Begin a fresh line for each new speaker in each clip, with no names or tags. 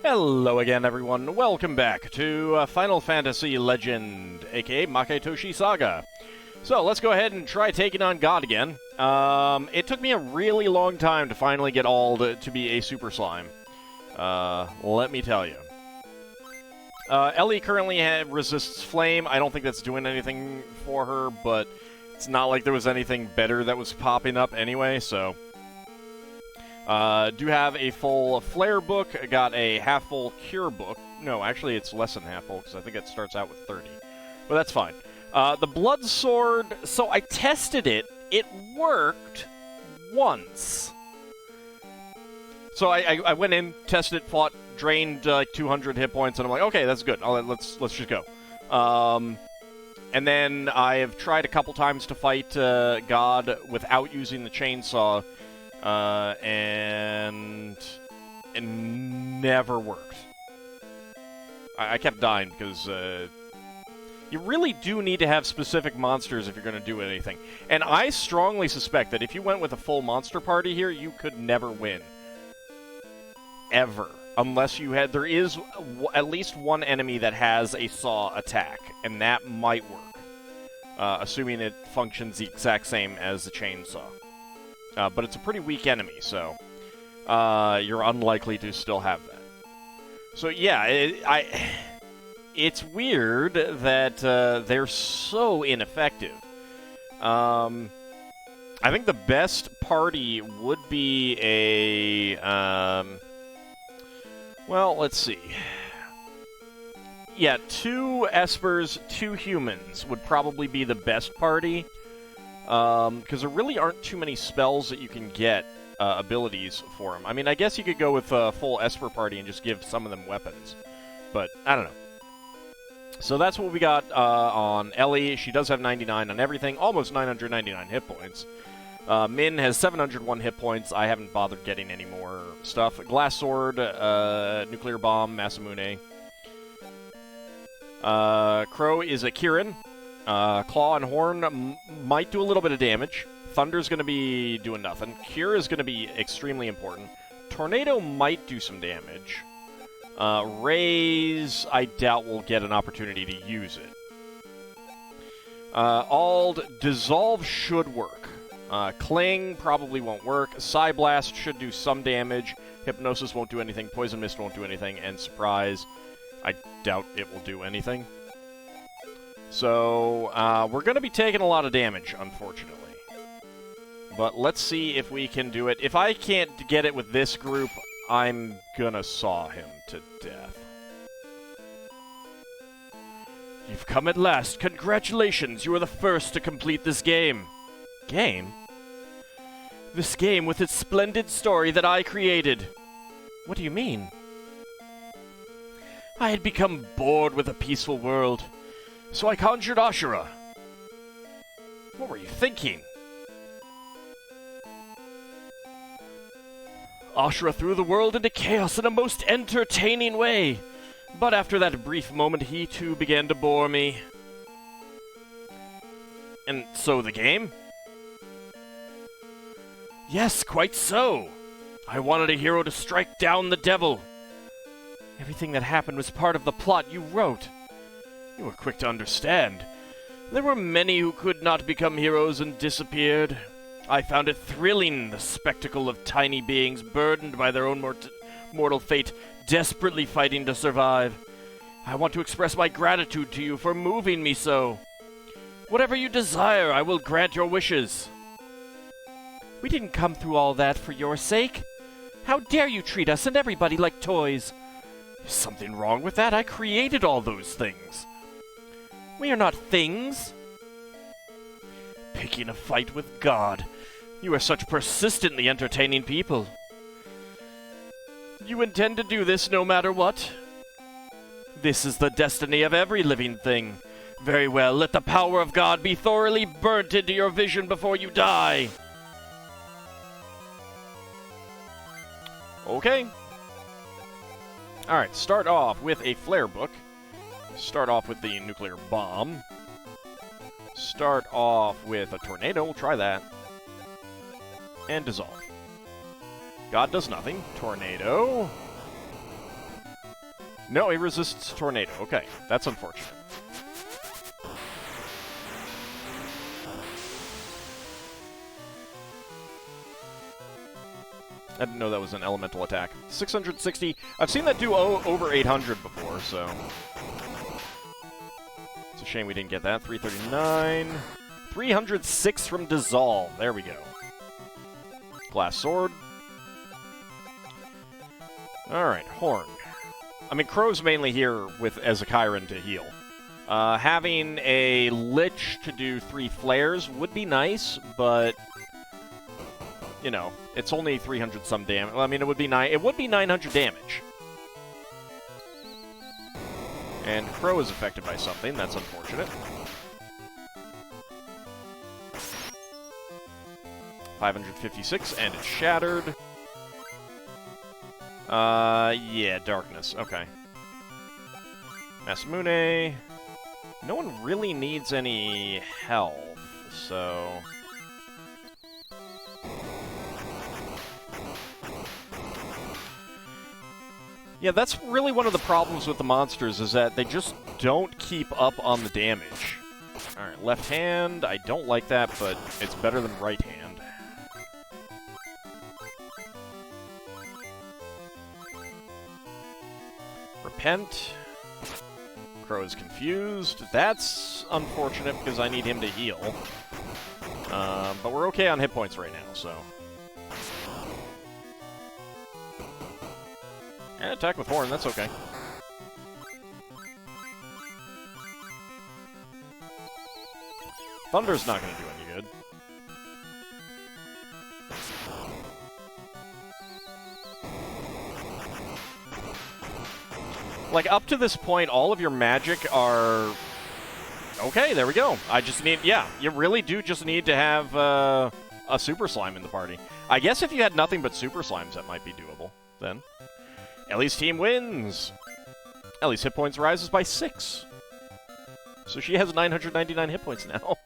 Hello again, everyone. Welcome back to Final Fantasy Legend, aka Maketoshi Saga. So, let's go ahead and try taking on God again. It took me a really long time to finally get Ald to be a Super Slime. Let me tell you. Ellie currently resists Flame. I don't think that's doing anything for her, but it's not like there was anything better that was popping up anyway, so... do have a full Flare book, got a half-full Cure book. No, actually it's less than half-full, because I think it starts out with 30. But that's fine. The Blood Sword, so I tested it. It worked once. So I went in, tested it, fought, drained like 200 hit points, and I'm like, okay, that's good. Let's just go. And then I have tried a couple times to fight God without using the chainsaw. And it never worked. I kept dying because you really do need to have specific monsters if you're going to do anything. And I strongly suspect that if you went with a full monster party here, you could never win. Ever. Unless you had... There is at least one enemy that has a saw attack, and that might work. Assuming it functions the exact same as the chainsaw. But it's a pretty weak enemy, so you're unlikely to still have that. So yeah, it's weird that they're so ineffective. I think the best party would be a... well, let's see. Yeah, 2 Espers, 2 humans would probably be the best party. Because there really aren't too many spells that you can get abilities for them. I mean, I guess you could go with a full Esper party and just give some of them weapons. But, I don't know. So that's what we got on Ellie. She does have 99 on everything, almost 999 hit points. Min has 701 hit points. I haven't bothered getting any more stuff. Glass Sword, Nuclear Bomb, Masamune. Crow is a Kirin. Claw and Horn might do a little bit of damage. Thunder's going to be doing nothing. Cure is going to be extremely important. Tornado might do some damage. Raise, I doubt we'll get an opportunity to use it. Ald, Dissolve should work. Cling probably won't work. Psyblast should do some damage. Hypnosis won't do anything. Poison Mist won't do anything. And Surprise, I doubt it will do anything. So, we're going to be taking a lot of damage, unfortunately. But let's see if we can do it. If I can't get it with this group, I'm gonna saw him to death. You've come at last. Congratulations, you are the first to complete this game. Game? This game with its splendid story that I created. What do you mean? I had become bored with a peaceful world. So I conjured Ashura. What were you thinking? Ashura threw the world into chaos in a most entertaining way. But after that brief moment, he too began to bore me. And so the game? Yes, quite so. I wanted a hero to strike down the devil. Everything that happened was part of the plot you wrote. You were quick to understand. There were many who could not become heroes and disappeared. I found it thrilling, the spectacle of tiny beings burdened by their own mortal fate, desperately fighting to survive. I want to express my gratitude to you for moving me so. Whatever you desire, I will grant your wishes. We didn't come through all that for your sake. How dare you treat us and everybody like toys? Is something wrong with that? I created all those things. We are not things. Picking a fight with God. You are such persistently entertaining people. You intend to do this no matter what? This is the destiny of every living thing. Very well, let the power of God be thoroughly burnt into your vision before you die. Okay. Alright, start off with a flare book. Start off with the nuclear bomb. Start off with a tornado. We'll try that. And dissolve. God does nothing. Tornado. No, it resists tornado. Okay, that's unfortunate. I didn't know that was an elemental attack. 660. I've seen that do over 800 before, so... It's a shame we didn't get that. 339. 306 from Dissolve. There we go. Glass Sword. Alright, Horn. I mean, Crow's mainly here with as a Chiron to heal. Having a Lich to do 3 flares would be nice, but... You know, it's only 300-some damage. Well, I mean, it would be 900 damage. And Crow is affected by something. That's unfortunate. 556, and it's shattered. Yeah, darkness. Okay. Masamune. No one really needs any health, so... Yeah, that's really one of the problems with the monsters, is that they just don't keep up on the damage. Alright, left hand, I don't like that, but it's better than right hand. Repent. Crow is confused. That's unfortunate because I need him to heal. But we're okay on hit points right now, so... And attack with Horn, that's okay. Thunder's not going to do any good. Like, up to this point, all of your magic are... Okay, there we go. I just need... Yeah, you really do just need to have a Super Slime in the party. I guess if you had nothing but Super Slimes, that might be doable, then. Ellie's team wins! Ellie's hit points rises by 6. So she has 999 hit points now.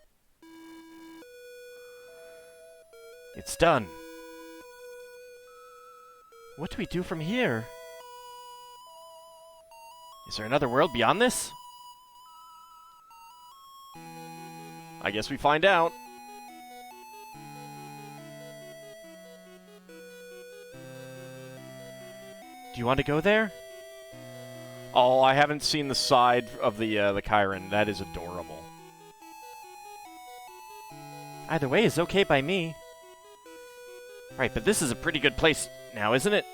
It's done. What do we do from here? Is there another world beyond this? I guess we find out. Do you want to go there? Oh, I haven't seen the side of the Chiron. That is adorable. Either way is okay by me. Right, but this is a pretty good place now, isn't it?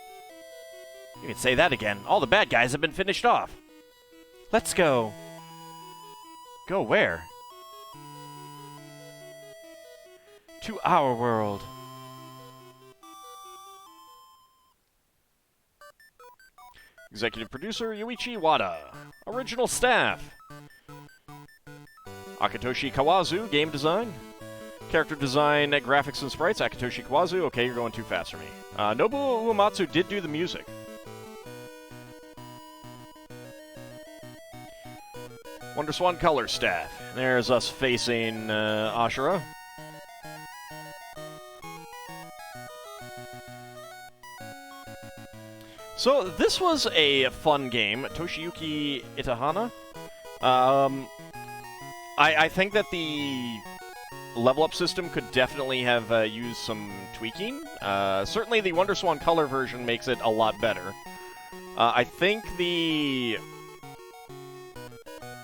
You can say that again. All the bad guys have been finished off. Let's go. Go where? To our world. Executive producer, Yuichi Wada. Original staff. Akitoshi Kawazu, game design. Character design, graphics and sprites, Akitoshi Kawazu. Okay, you're going too fast for me. Nobuo Uematsu did do the music. WonderSwan color staff. There's us facing Ashura. So, this was a fun game. Toshiyuki Itahana. I think that the level-up system could definitely have used some tweaking. Certainly the WonderSwan color version makes it a lot better. I think the...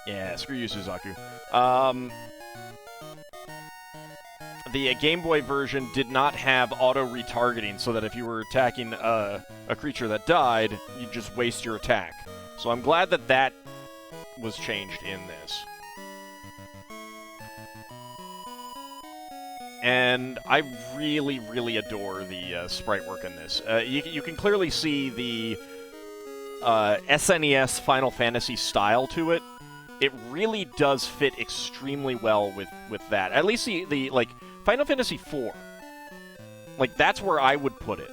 Yeah, screw you, Suzaku. The Game Boy version did not have auto-retargeting, so that if you were attacking a creature that died, you'd just waste your attack. So I'm glad that that was changed in this. And I really, really adore the sprite work in this. You can clearly see the SNES Final Fantasy style to it. It really does fit extremely well with that. At least the like, Final Fantasy IV. Like, that's where I would put it.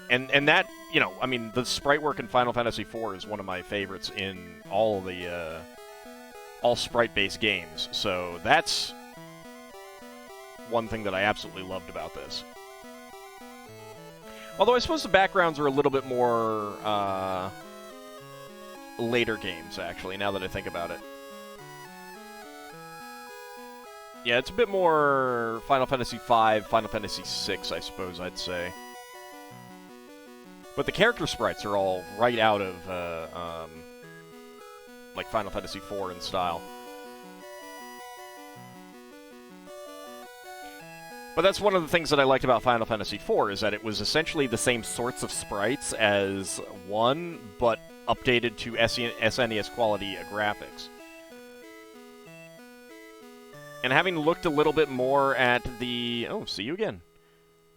And that, you know, I mean, the sprite work in Final Fantasy IV is one of my favorites in all the, all sprite-based games. So that's one thing that I absolutely loved about this.
Although I suppose the backgrounds are a little bit more later games, actually, now that I think about it. Yeah, it's a bit more Final Fantasy V, Final Fantasy VI, I suppose I'd say. But the character sprites are all right out of, like, Final Fantasy IV in style. But that's one of the things that I liked about Final Fantasy IV, is that it was essentially the same sorts of sprites as 1, but updated to SNES quality graphics. And having looked a little bit more at the... Oh, see you again.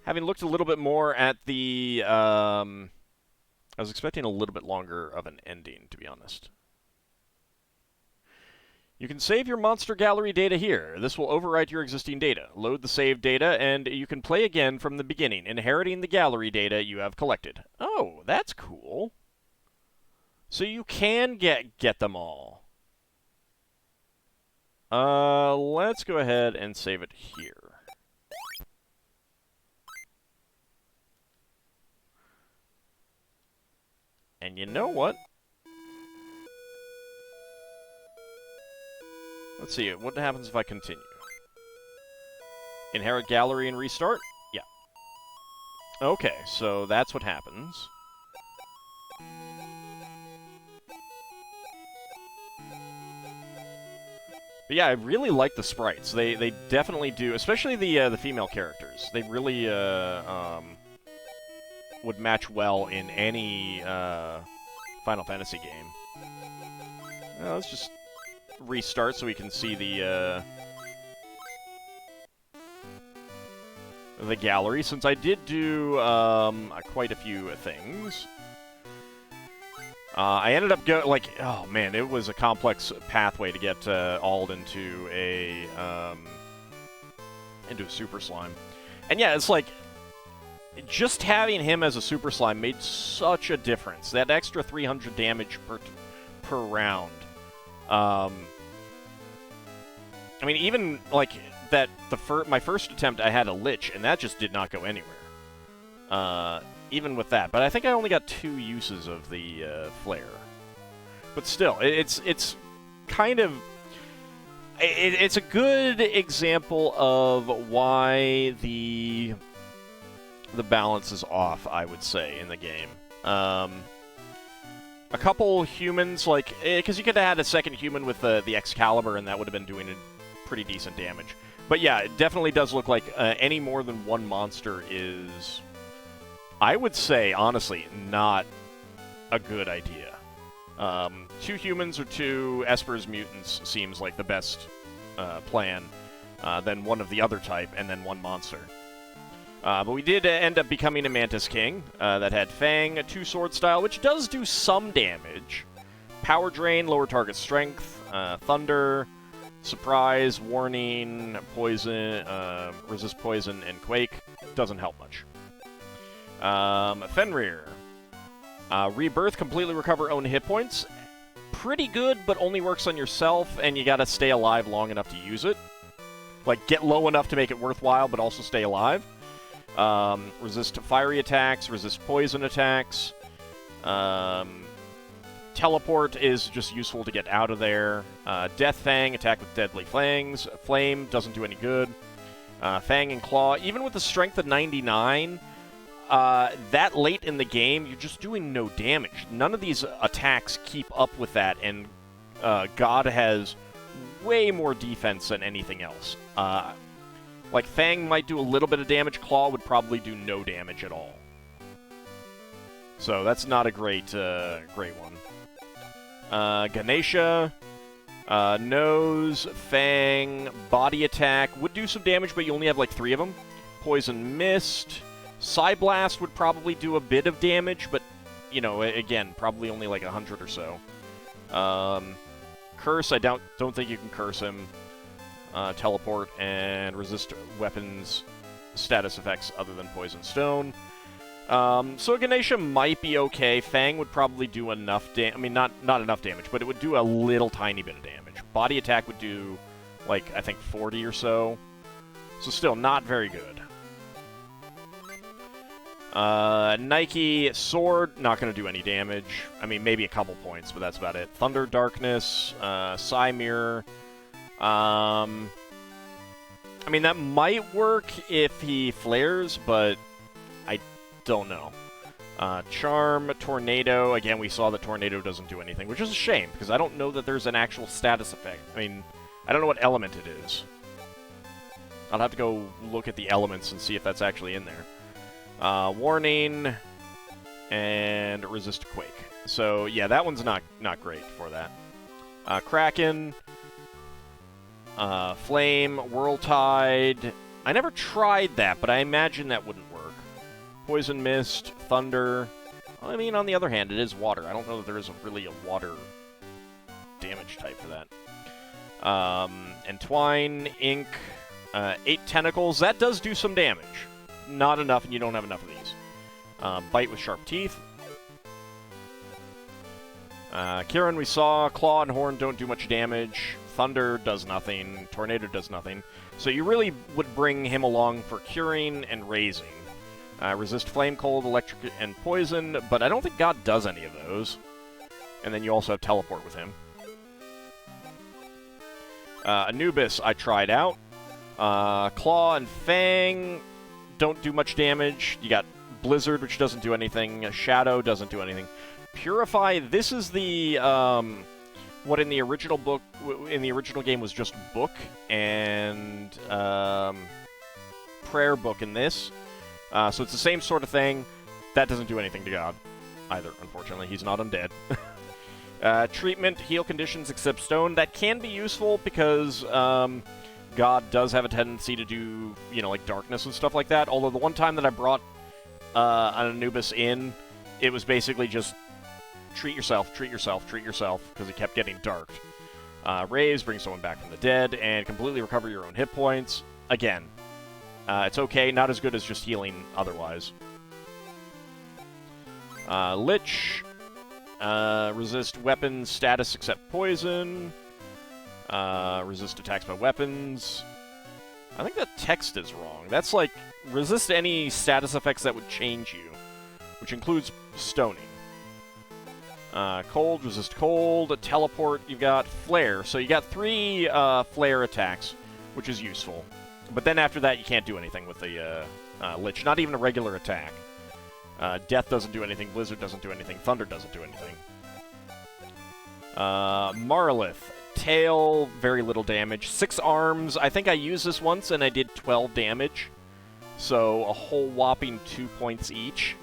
Having looked a little bit more at the... I was expecting a little bit longer of an ending, to be honest. You can save your MinsterGallery data here. This will overwrite your existing data. Load the saved data, and you can play again from the beginning, inheriting the gallery data you have collected. Oh, that's cool. So you can get them all. Let's go ahead and save it here. And you know what? Let's see, what happens if I continue? Inherit gallery and restart? Yeah. Okay, so that's what happens. But yeah, I really like the sprites. They definitely do, especially the female characters. They really would match well in any Final Fantasy game. Let's just restart so we can see the gallery, since I did do quite a few things. I ended up oh man, it was a complex pathway to get Ald into a Super Slime. And yeah, it's like, just having him as a Super Slime made such a difference. That extra 300 damage per round. I mean, even, like, that my first attempt, I had a Lich, and that just did not go anywhere. Even with that. But I think I only got 2 uses of the Flare. But still, it's kind of... It's a good example of why the balance is off, I would say, in the game. A couple humans, like... Because you could have had a second human with the Excalibur, and that would have been doing pretty decent damage. But yeah, it definitely does look like any more than one monster is... I would say, honestly, not a good idea. 2 humans or 2 Esper's mutants seems like the best plan. Then one of the other type, and then 1 monster. But we did end up becoming a Mantis King that had Fang, 2 sword style, which does do some damage. Power Drain, lower target strength, Thunder, Surprise, Warning, Poison, Resist Poison, and Quake. Doesn't help much. Fenrir. Rebirth, completely recover own hit points. Pretty good, but only works on yourself, and you gotta stay alive long enough to use it. Like, get low enough to make it worthwhile, but also stay alive. Resist fiery attacks, resist poison attacks. Teleport is just useful to get out of there. Death Fang, attack with deadly fangs. Flame, doesn't do any good. Fang and Claw, even with a strength of 99... that late in the game, you're just doing no damage. None of these attacks keep up with that, and God has way more defense than anything else. Like, Fang might do a little bit of damage, Claw would probably do no damage at all. So that's not a great one. Ganesha, Nose, Fang, Body Attack, would do some damage, but you only have like 3 of them. Poison Mist... Psyblast would probably do a bit of damage, but, you know, again, probably only like 100 or so. Curse, I don't think you can curse him. Teleport, and resist weapons status effects other than Poison Stone. So Ganesha might be okay. Fang would probably do enough damage. I mean, not enough damage, but it would do a little tiny bit of damage. Body Attack would do, like, I think 40 or so. So still, not very good. Nike, Sword, not going to do any damage. I mean, maybe a couple points, but that's about it. Thunder, Darkness, Psy Mirror. I mean, that might work if he flares, but I don't know. Charm, Tornado. Again, we saw that Tornado doesn't do anything, which is a shame, because I don't know that there's an actual status effect. I mean, I don't know what element it is. I'll have to go look at the elements and see if that's actually in there. Warning, and Resist Quake. So, yeah, that one's not great for that. Kraken, Flame, Whirltide. I never tried that, but I imagine that wouldn't work. Poison Mist, Thunder. I mean, on the other hand, it is water. I don't know that there is really a water damage type for that. Entwine, Ink, 8 Tentacles. That does do some damage. Not enough, and you don't have enough of these. Bite with Sharp Teeth. Kieran, we saw. Claw and Horn don't do much damage. Thunder does nothing. Tornado does nothing. So you really would bring him along for Curing and Raising. Resist Flame, Cold, Electric, and Poison, but I don't think God does any of those. And then you also have Teleport with him. Anubis, I tried out. Claw and Fang don't do much damage. You got Blizzard, which doesn't do anything. Shadow doesn't do anything. Purify, this is the, what in the original book, in the original game was just Book, and, Prayer Book in this. So it's the same sort of thing. That doesn't do anything to God either, unfortunately. He's not undead. Treatment, heal conditions except stone. That can be useful because God does have a tendency to do, you know, like darkness and stuff like that. Although the one time that I brought an Anubis in, it was basically just treat yourself, treat yourself, treat yourself, because it kept getting darked. Raise, bring someone back from the dead, and completely recover your own hit points. Again, it's okay, not as good as just healing otherwise. Lich, resist weapons status except poison. Resist attacks by weapons. I think that text is wrong. That's like, resist any status effects that would change you, which includes stoning. Cold, resist cold. Teleport, you've got flare. So you got 3 flare attacks, which is useful. But then after that, you can't do anything with the Lich. Not even a regular attack. Death doesn't do anything. Blizzard doesn't do anything. Thunder doesn't do anything. Marlith. Tail, very little damage. 6 arms. I think I used this once, and I did 12 damage. So a whole whopping 2 points each.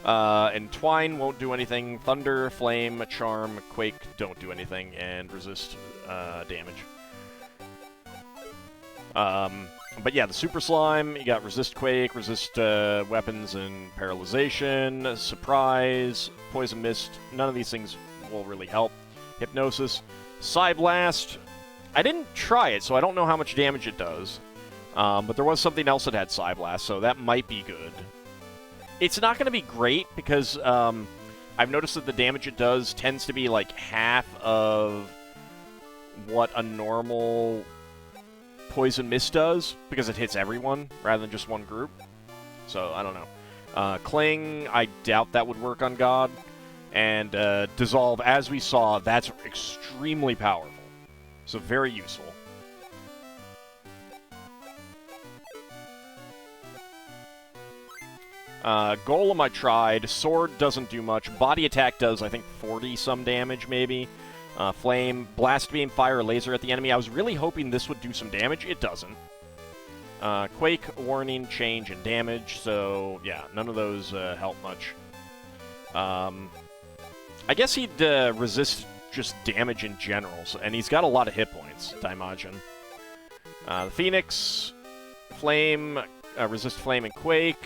Entwine won't do anything. Thunder, Flame, Charm, Quake don't do anything, and resist damage. But yeah, the Super Slime, you got Resist Quake, Resist Weapons and Paralyzation, Surprise, Poison Mist. None of these things will really help. Hypnosis. Psyblast. I didn't try it, so I don't know how much damage it does. But there was something else that had Psyblast, so that might be good. It's not going to be great because I've noticed that the damage it does tends to be like half of what a normal Poison Mist does, because it hits everyone rather than just one group. So, I don't know. Cling, I doubt that would work on God. And Dissolve, as we saw, that's extremely powerful. So, very useful. Golem I tried. Sword doesn't do much. Body attack does, I think, 40-some damage, maybe. Flame, Blast Beam, Fire, Laser at the enemy. I was really hoping this would do some damage. It doesn't. Quake, Warning, Change, and Damage. So, yeah, none of those help much. I guess he'd resist just damage in general, so, and he's got a lot of hit points, Daimajin. The Phoenix, Flame, resist Flame and Quake,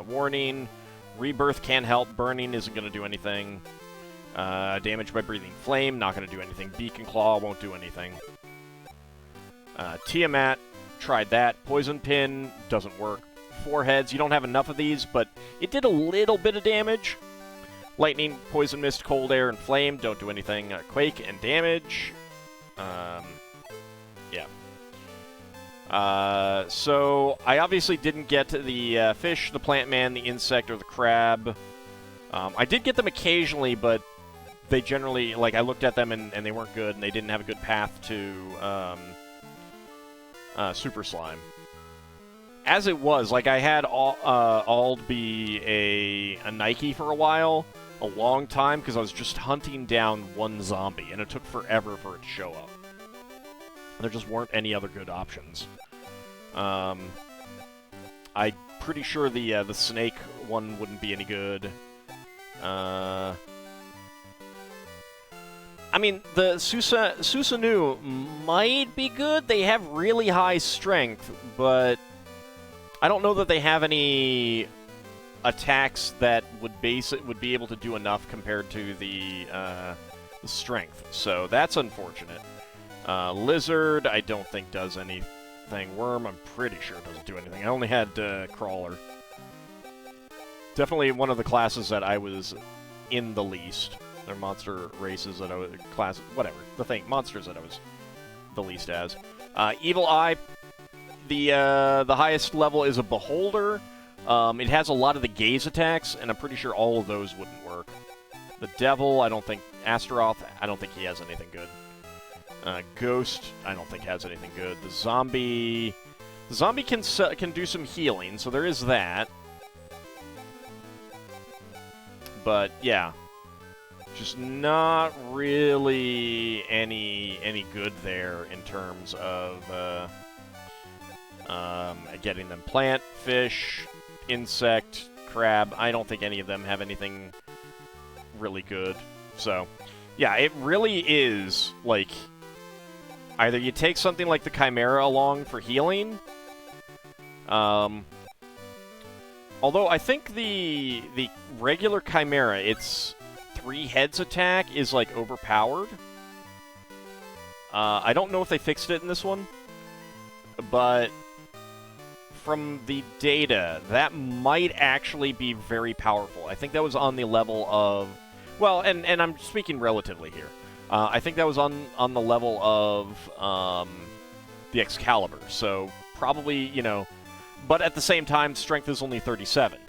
Warning, Rebirth can help, Burning isn't going to do anything, Damage by Breathing Flame, not going to do anything, Beacon Claw won't do anything. Tiamat, tried that, Poison Pin, doesn't work. Foreheads, you don't have enough of these, but it did a little bit of damage. Lightning, Poison Mist, Cold Air, and Flame don't do anything. Quake and Damage. Yeah. So I obviously didn't get the fish, the plant man, the insect, or the crab. I did get them occasionally, but they generally, like, I looked at them and they weren't good, and they didn't have a good path to Super Slime. As it was, like, I had Ald be a Nike for a while, a long time, because I was just hunting down one zombie, and it took forever for it to show up. There just weren't any other good options. I'm pretty sure the snake one wouldn't be any good. I mean, the Susanu might be good. They have really high strength, but I don't know that they have any attacks that would be able to do enough compared to the strength. So that's unfortunate. Lizard, I don't think does anything. Worm, I'm pretty sure doesn't do anything. I only had Crawler. Definitely one of the classes that I was in the least. They're monster races that I was... whatever. Monsters that I was the least as. Evil Eye, the highest level is a Beholder. It has a lot of the gaze attacks, and I'm pretty sure all of those wouldn't work. The Devil, I don't think... Astaroth, I don't think he has anything good. Ghost, I don't think has anything good. The Zombie can do some healing, so there is that. But yeah, just not really any good there in terms of getting them. Plant, fish, insect, crab. I don't think any of them have anything really good. So yeah, it really is like. Either you take something like the Chimera along for healing, although I think the regular Chimera, its 3 heads attack is, like, overpowered. I don't know if they fixed it in this one, but from the data, that might actually be very powerful. I think that was on the level of... Well, and I'm speaking relatively here. I think that was on the level of the Excalibur, so probably, you know... But at the same time, strength is only 37.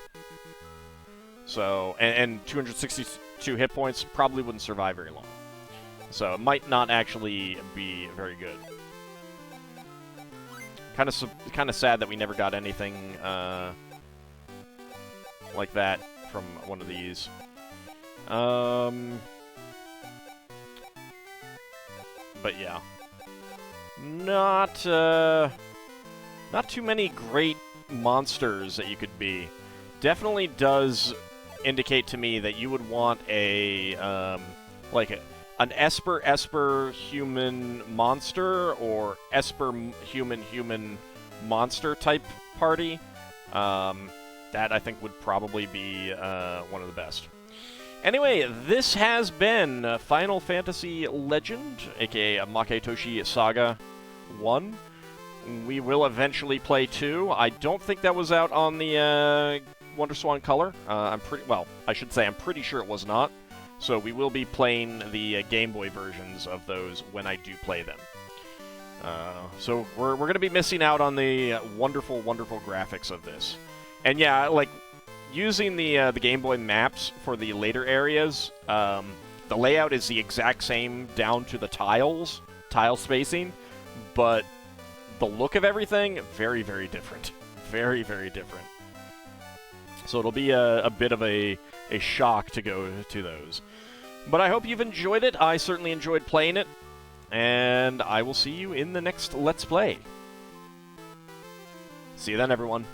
So, and 262 hit points probably wouldn't survive very long. So it might not actually be very good. Kind of sad that we never got anything like that from one of these. But yeah, not too many great monsters that you could be. Definitely does indicate to me that you would want a an Esper human monster or Esper human monster type party. That I think would probably be one of the best. Anyway, this has been Final Fantasy Legend, aka Maketoshi Saga 1. We will eventually play 2. I don't think that was out on the WonderSwan Color. I'm pretty sure it was not. So we will be playing the Game Boy versions of those when I do play them. So we're going to be missing out on the wonderful, wonderful graphics of this. And yeah, like, using the Game Boy maps for the later areas, the layout is the exact same down to the tile spacing, but the look of everything, very, very different. Very, very different. So it'll be a bit of a shock to go to those. But I hope you've enjoyed it. I certainly enjoyed playing it. And I will see you in the next Let's Play. See you then, everyone.